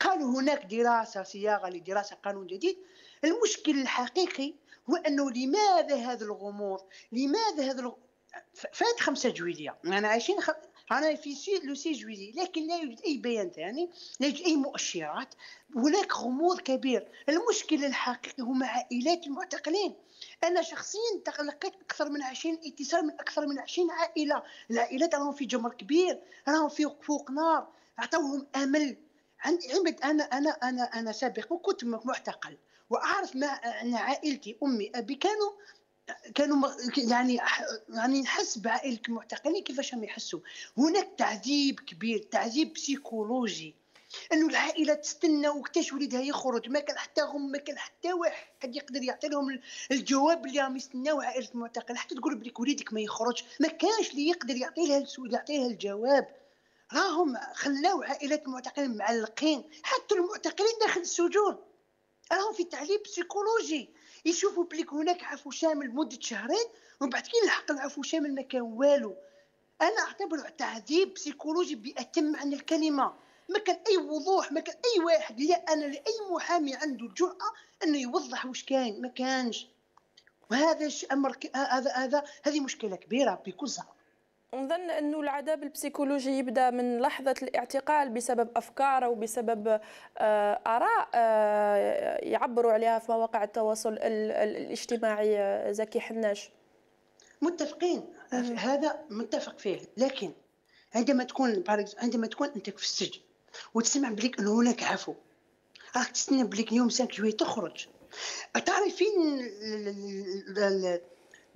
قالوا هناك دراسه صياغه لدراسه قانون جديد. المشكل الحقيقي هو انه لماذا هذا الغموض؟ فات 5 جويلية، أنا عايشين أنا في لو 6 جويلية، لكن لا يوجد أي بيان ثاني، لا يوجد أي مؤشرات، هناك غموض كبير. المشكل الحقيقي هم عائلات المعتقلين. أنا شخصيا تلقيت أكثر من 20 اتصال من أكثر من 20 عائلة. العائلات راهم في جمر كبير، راهم في فوق نار، أعطوهم أمل. أنا سابقا كنت معتقل، وأعرف ما أن عائلتي أمي أبي كانوا يعني نحس بعائلة المعتقلين كيفاش هم يحسوا. هناك تعذيب كبير، تعذيب بسيكولوجي، انه العائله تستنى وقتاش وليدها يخرج، ما كان حتى هم، ما كان حتى واحد يقدر يعطي لهم الجواب اللي راهم يستناو عائله المعتقل. حتى تقول بليك وليدك ما يخرج، ما كانش اللي يقدر يعطي لها الجواب. راهم خلاو عائله المعتقلين معلقين، حتى المعتقلين داخل السجون راهم في تعذيب بسيكولوجي. يشوفوا بليك هناك عفو شامل مدة 2 شهر، ومن بعد كي يلحق العفو شامل ما كان والو. أنا أعتبره تعذيب بسيكولوجي بأتم معنى الكلمة. ما كان أي وضوح، ما كان أي واحد، لا أنا لأي محامي عنده الجرأة أنه يوضح واش كاين، ما كانش. وهذا أمر هذه مشكلة كبيرة بكل صراحة. نظن أنه العذاب البسيكولوجي يبدأ من لحظة الاعتقال بسبب أفكار أو بسبب آراء يعبروا عليها في مواقع التواصل الاجتماعي. زكي حناش، متفقين هذا متفق فيه. لكن عندما تكون أنت في السجن وتسمع بليك أنه هناك عفو، راك تستنى بليك يوم 5 جويلية تخرج. تعرفين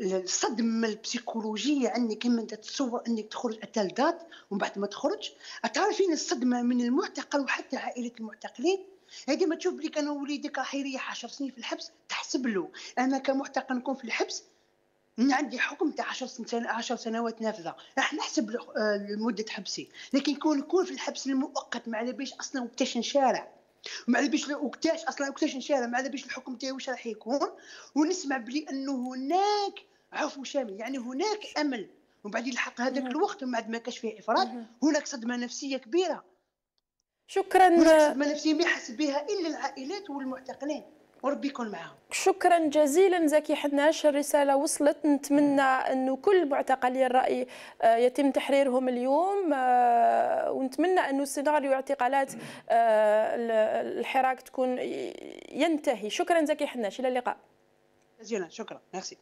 الصدمة البسيكولوجية عندك كما أنت تتصور أنك تخرج أتالدات ومن بعد ما تخرج. تعرفين الصدمة من المعتقل وحتى عائلة المعتقلين. عندما تشوف بليك أنا وليدك راح يريح 10 سنين في الحبس، تحسب له أنا كمعتقل نكون في الحبس عندي حكم تاع 10 سنوات نافذة، راح نحسب مدة حبسي. لكن يكون في الحبس المؤقت، ما على باليش أصلا وقتاش نشارع، ما على باليش وقتاش نشارع، ما على باليش الحكم تاعي واش راح يكون. ونسمع بلي أنه هناك عفو شامل، يعني هناك أمل، ومن بعد يلحق هذاك الوقت ومن بعد ما كاش فيه إفراط، هناك صدمة نفسية كبيرة. شكرا. ما نفسي ما يحس بها الا العائلات والمعتقلين، وربي يكون معاهم. شكرا جزيلا زكي حناش، الرسالة وصلت. نتمنى أنه كل معتقلي الرأي يتم تحريرهم اليوم، ونتمنى أنه سيناريو اعتقالات الحراك تكون ينتهي. شكرا زكي حناش، إلى اللقاء. جزيلا شكرا. ميرسي.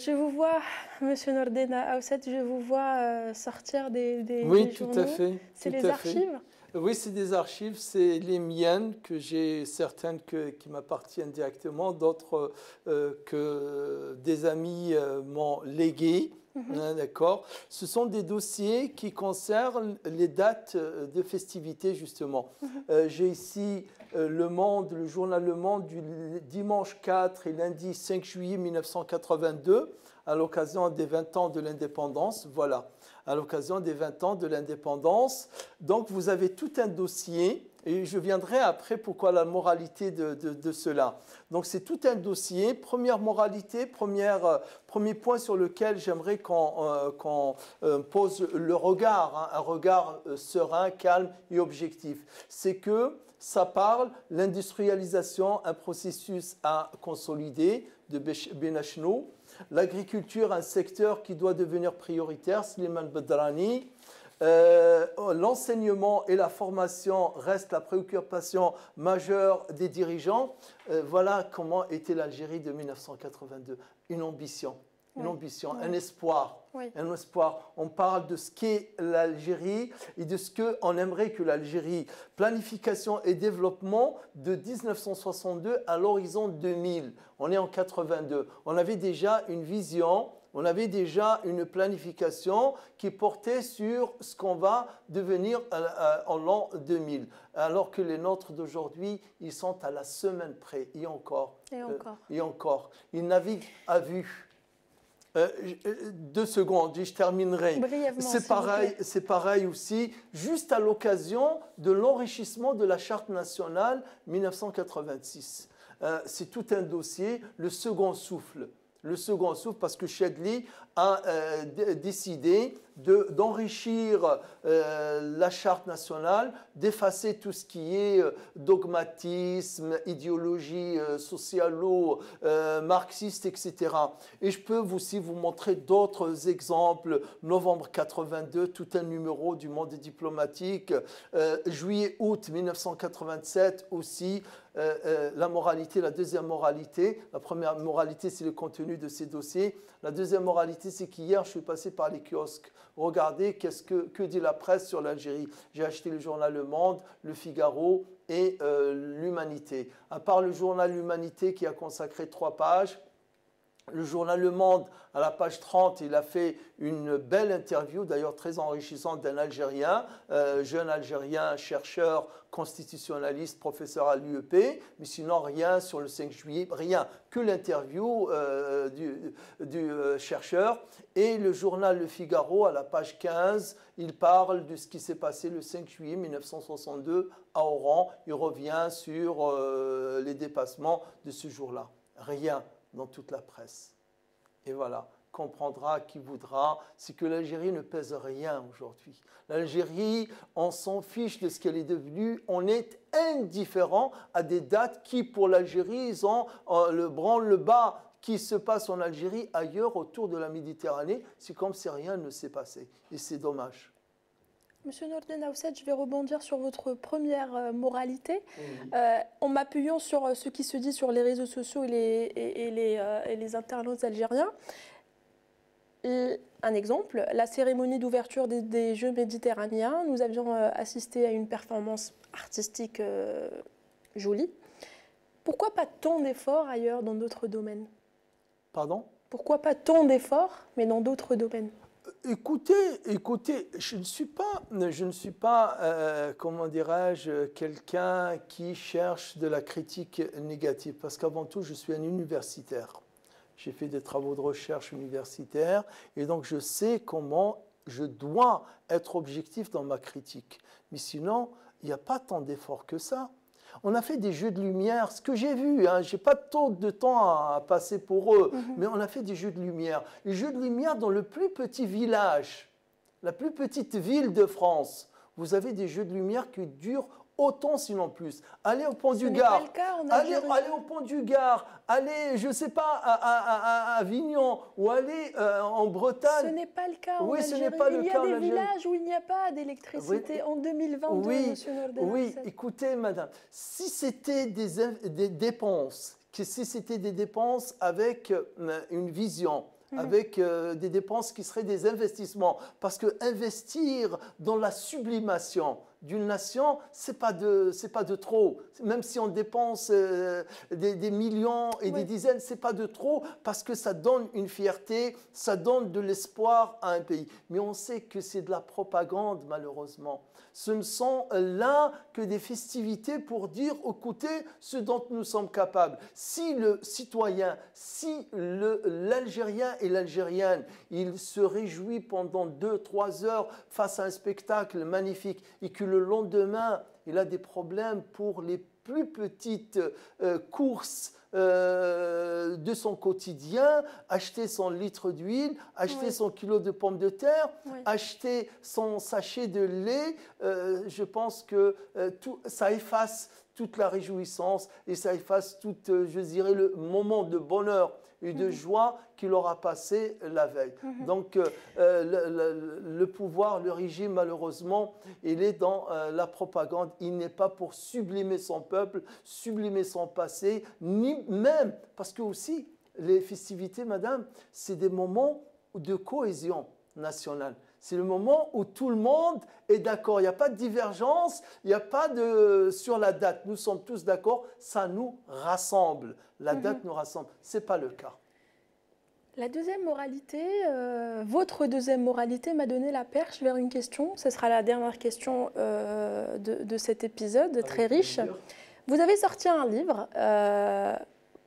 Je vous vois, Monsieur Nordena Aouset, je vous vois sortir des oui, des tout journaux. à fait. C'est les archives. Oui, c'est des archives, c'est les miennes, que j'ai certaines qui m'appartiennent directement, d'autres que des amis m'ont léguées. D'accord. Ce sont des dossiers qui concernent les dates de festivités, justement. J'ai ici le journal Le Monde du dimanche 4 et lundi 5 juillet 1982, à l'occasion des 20 ans de l'indépendance. Voilà, à l'occasion des 20 ans de l'indépendance. Donc, vous avez tout un dossier. Et je viendrai après pourquoi la moralité de cela. Donc c'est tout un dossier. Première moralité, premier point sur lequel j'aimerais qu'on pose le regard, hein, un regard serein, calme et objectif. C'est que ça parle l'industrialisation, un processus à consolider de Benachno, l'agriculture, un secteur qui doit devenir prioritaire, Slimane Bedrani. L'enseignement et la formation restent la préoccupation majeure des dirigeants. Voilà comment était l'Algérie de 1982. Une ambition, un espoir. Oui. Un espoir. On parle de ce qu'est l'Algérie et de ce qu'on aimerait que l'Algérie. Planification et développement de 1962 à l'horizon 2000. On est en 82. On avait déjà une vision. On avait déjà une planification qui portait sur ce qu'on va devenir en l'an 2000. Alors que les nôtres d'aujourd'hui, ils sont à la semaine près. Et encore. Et encore. Ils naviguent à vue. 2 secondes, je terminerai. C'est pareil aussi, juste à l'occasion de l'enrichissement de la Charte nationale 1986. C'est tout un dossier, le second souffle. Le second souffle, parce que Chedli a décidé d'enrichir la Charte nationale, d'effacer tout ce qui est dogmatisme, idéologie socialo-marxiste, etc. Et je peux aussi vous montrer d'autres exemples. Novembre 82, tout un numéro du Monde diplomatique. Juillet-août 1987 aussi. La moralité, la deuxième moralité. La première moralité, c'est le contenu de ces dossiers. La deuxième moralité, c'est qu'hier, je suis passé par les kiosques. Regardez que dit la presse sur l'Algérie. J'ai acheté le journal Le Monde, Le Figaro et l'Humanité. À part le journal L'Humanité qui a consacré 3 pages, le journal Le Monde, à la page 30, il a fait une belle interview, d'ailleurs très enrichissante, d'un Algérien, jeune Algérien, chercheur, constitutionnaliste, professeur à l'UEP, mais sinon rien sur le 5 juillet, rien, que l'interview du chercheur. Et le journal Le Figaro, à la page 15, il parle de ce qui s'est passé le 5 juillet 1962 à Oran. Il revient sur les dépassements de ce jour-là. Rien dans toute la presse. Et voilà, comprendra qui voudra, c'est que l'Algérie ne pèse rien aujourd'hui. L'Algérie, on s'en fiche de ce qu'elle est devenue, on est indifférent à des dates qui, pour l'Algérie, ils ont le branle-bas qui se passe en Algérie, ailleurs, autour de la Méditerranée. C'est comme si rien ne s'est passé. Et c'est dommage. Monsieur Nordena Aouset, je vais rebondir sur votre première moralité. En m'appuyant sur ce qui se dit sur les réseaux sociaux et les internautes algériens. Un exemple, la cérémonie d'ouverture des Jeux méditerranéens, nous avions assisté à une performance artistique jolie. Pourquoi pas tant d'efforts ailleurs dans d'autres domaines? Pardon? Pourquoi pas tant d'efforts, mais dans d'autres domaines? Écoutez, je ne suis pas comment dirais-je, quelqu'un qui cherche de la critique négative, parce qu'avant tout, je suis un universitaire. J'ai fait des travaux de recherche universitaires, et donc je sais comment je dois être objectif dans ma critique. Mais sinon, il n'y a pas tant d'efforts que ça. On a fait des jeux de lumière, ce que j'ai vu, hein, je n'ai pas trop de temps à passer pour eux, mais on a fait des jeux de lumière. Les jeux de lumière dans le plus petit village, la plus petite ville de France. vous avez des jeux de lumière qui durent autant sinon plus. Allez au Pont du Ce Gard. n'est pas le cas en Algérie. Allez au Pont du Gard. Allez, je ne sais pas, à Avignon ou allez en Bretagne. Ce n'est pas le cas en Oui, Algérie. Ce n'est pas le cas en Il y a des Algérie. villages où il n'y a pas d'électricité en 2022, oui, monsieur Nordel. Oui, écoutez, madame, si c'était des dépenses, si c'était des dépenses avec une vision, avec des dépenses qui seraient des investissements. Parce que investir dans la sublimation d'une nation, c'est pas de trop. Même si on dépense des millions et des dizaines, c'est pas de trop parce que ça donne une fierté, ça donne de l'espoir à un pays. Mais on sait que c'est de la propagande, malheureusement. Ce ne sont là que des festivités pour dire, écoutez, ce dont nous sommes capables. Si le citoyen, si l'Algérien et l'Algérienne, il se réjouit pendant 2-3 heures face à un spectacle magnifique et que le lendemain, il a des problèmes pour les plus petites courses de son quotidien, acheter son litre d'huile, acheter son kilo de pommes de terre, acheter son sachet de lait, je pense que ça efface toute la réjouissance et ça efface tout, je dirais, le moment de bonheur et de joie qu'il aura passé la veille. Donc, le pouvoir, le régime, malheureusement, il est dans la propagande. Il n'est pas pour sublimer son peuple, sublimer son passé, ni même, parce que aussi, les festivités, madame, c'est des moments de cohésion nationale. C'est le moment où tout le monde est d'accord. Il n'y a pas de divergence, il n'y a pas de sur la date. Nous sommes tous d'accord, ça nous rassemble. La date nous rassemble. Ce n'est pas le cas. La deuxième moralité, votre deuxième moralité m'a donné la perche vers une question. Ce sera la dernière question de cet épisode très riche. Vous avez sorti un livre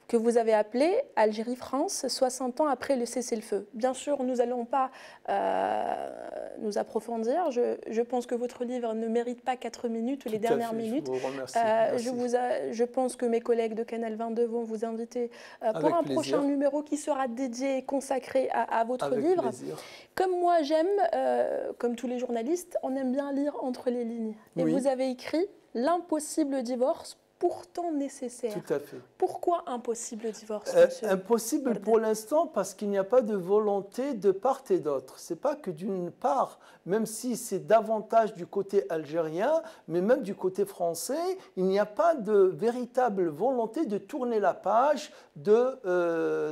que vous avez appelé « Algérie-France, 60 ans après le cessez-le-feu ». Bien sûr, nous n'allons pas nous approfondir. Je pense que votre livre ne mérite pas 4 minutes ou les dernières minutes. Je vous remercie. Merci. Je pense que mes collègues de Canal 22 vont vous inviter pour un prochain numéro qui sera dédié et consacré à votre livre. Plaisir. Comme moi, j'aime, comme tous les journalistes, on aime bien lire entre les lignes. Et vous avez écrit « L'impossible divorce ». Pourtant nécessaire. Tout à fait. Pourquoi impossible divorce, impossible pour l'instant parce qu'il n'y a pas de volonté de part et d'autre. Ce n'est pas que d'une part, même si c'est davantage du côté algérien, mais même du côté français, il n'y a pas de véritable volonté de tourner la page de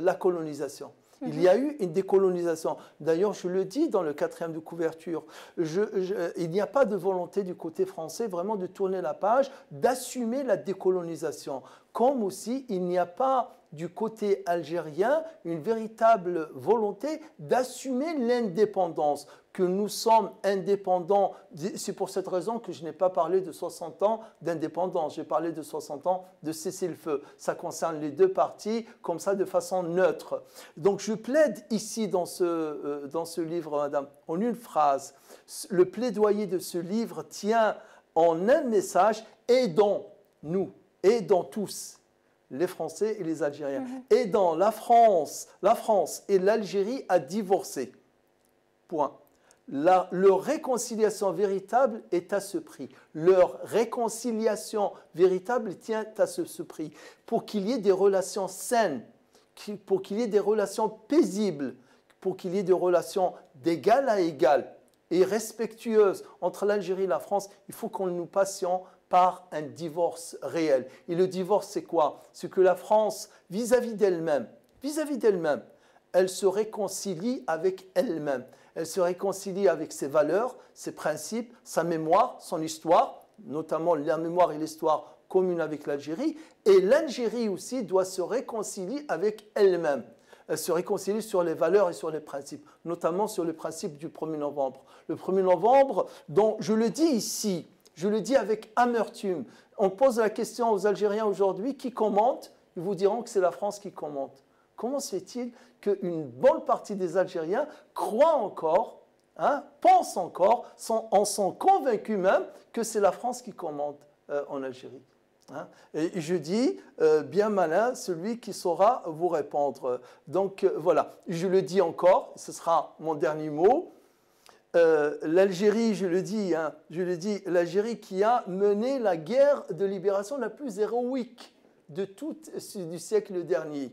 la colonisation. Il y a eu une décolonisation. D'ailleurs, je le dis dans le 4e de couverture, il n'y a pas de volonté du côté français vraiment de tourner la page, d'assumer la décolonisation. Comme aussi, il n'y a pas du côté algérien une véritable volonté d'assumer l'indépendance, que nous sommes indépendants. C'est pour cette raison que je n'ai pas parlé de 60 ans d'indépendance, j'ai parlé de 60 ans de cessez-le-feu. Ça concerne les deux parties, comme ça, de façon neutre. Donc je plaide ici dans ce livre, madame, en une phrase. Le plaidoyer de ce livre tient en un message: aidons-nous, aidons tous, les Français et les Algériens, aidant la France et l'Algérie à divorcer. Point. Leur réconciliation véritable est à ce prix. Leur réconciliation véritable tient à ce prix. Pour qu'il y ait des relations saines, pour qu'il y ait des relations paisibles, pour qu'il y ait des relations d'égal à égal et respectueuses entre l'Algérie et la France, il faut qu'on nous passions par un divorce réel. Et le divorce, c'est quoi? C'est que la France, vis-à-vis d'elle-même, elle se réconcilie avec elle-même. Elle se réconcilie avec ses valeurs, ses principes, sa mémoire, son histoire, notamment la mémoire et l'histoire commune avec l'Algérie. Et l'Algérie aussi doit se réconcilier avec elle-même. Elle se réconcilie sur les valeurs et sur les principes, notamment sur le principe du 1er novembre. Le 1er novembre, dont je le dis ici, je le dis avec amertume. On pose la question aux Algériens aujourd'hui, qui commente? Ils vous diront que c'est la France qui commente. Comment se fait-il qu'une bonne partie des Algériens croient encore, pensent encore, en sont convaincus même que c'est la France qui commente en Algérie? Et je dis, bien malin celui qui saura vous répondre. Donc voilà, je le dis encore, ce sera mon dernier mot. l'Algérie, je le dis, l'Algérie qui a mené la guerre de libération la plus héroïque du siècle dernier.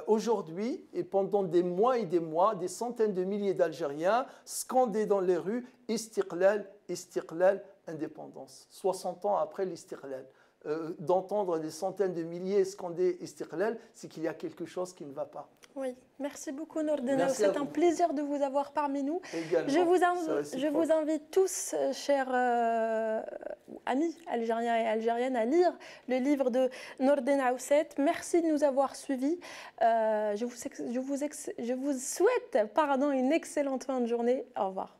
Aujourd'hui, et pendant des mois et des mois, des centaines de milliers d'Algériens scandaient dans les rues « Istiqlal, Istiqlal, indépendance ». 60 ans après l'Istiqlal. D'entendre des centaines de milliers scander Istiqlal, c'est qu'il y a quelque chose qui ne va pas. Oui, merci beaucoup Nordin. C'est un plaisir de vous avoir parmi nous. Également, je vous invite tous, chers amis algériens et algériennes, à lire le livre de Nordin Aousset. Merci de nous avoir suivis. Je vous souhaite une excellente fin de journée. Au revoir.